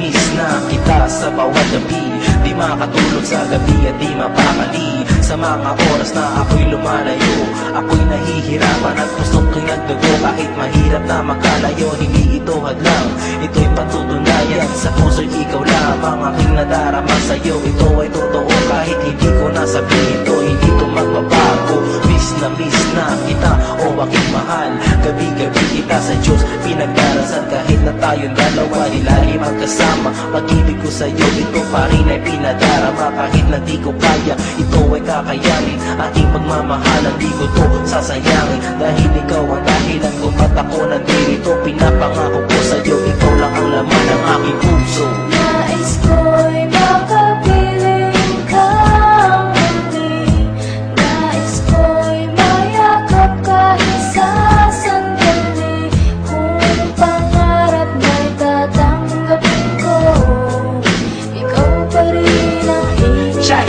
miss na kita sa bawat gabi. Di makatulog sa gabi at di mapakali sa mga oras na ako'y lumalayo. Ako'y nahihirapan at pusong ko'y nagdugo. Kahit mahirap na makalayo, hindi ito hadlang, ito'y patutunayan. Sa puso'y ikaw lamang aking nadarama sa'yo. Ito ay totoo kahit hindi ko nasabihin ito. Hindi ito magbabago. Miss na kita o aking mahal. Gabi-gabi kita sa Diyos pinagdarasan. Kahit na tayong dalawa di lagi magkasama, pag-ibig ko sa'yo ito pa rin ay pinadarama. Kahit na di ko kaya, ito ay kakayanin. Aking pagmamahalan di ko to sasayangin. Dahil ikaw ang dahilan kung ba't ako nandito. Pinapangako ko sa'yo, ikaw lang ang laman ng aking puso. Nais ko'y makapiling ka muli. Nais ko'y mayakap kahit sa sandali. Kung pangarap na'y tatanggapin ko, ikaw pa rin ang Check!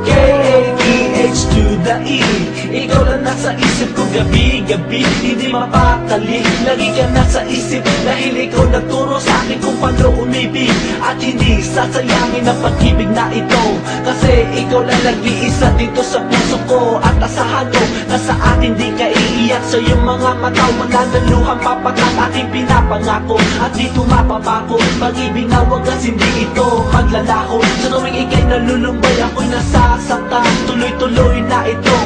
K-A-E-H to the E. Ikaw lang nasa isip ko gabi-gabi, hindi mapakali. Lagi ka nasa isip dahil ikaw nagturo sa akin kung paano umibig. At hindi sasayangin ang pag-ibig na ito, kasi ikaw lang nag-iisa dito sa puso ko. At asahan mo na sa akin di ka iiyak. Sa iyong mga mata wala na luhang papatak. Aking pinapangako at di tumapapako. Pag-ibig na wagas hindi ito maglalako. Sa tuwing ika'y nalulumbay ako'y nasasaktan. Tuloy-tuloy na ito,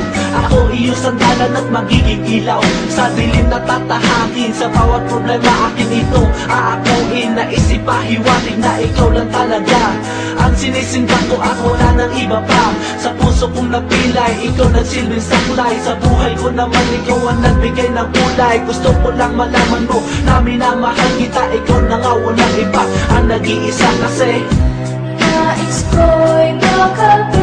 ako iyong sandalan at magiging ilaw. Sa dilim na tatahakin, sa bawat problema akin ito aakuin. Naisip pahiwatig na ikaw lang talaga ang sinisimba ko at wala nang iba pa. Sa puso kong napilay, ikaw nagsilbing saklay. Sa buhay ko naman ikaw ang nagbigay ng kulay. Gusto ko lang malaman mo na minamahal kita. Ikaw na nga walang iba ang nag-iisa, kasi nais ko'y makapiling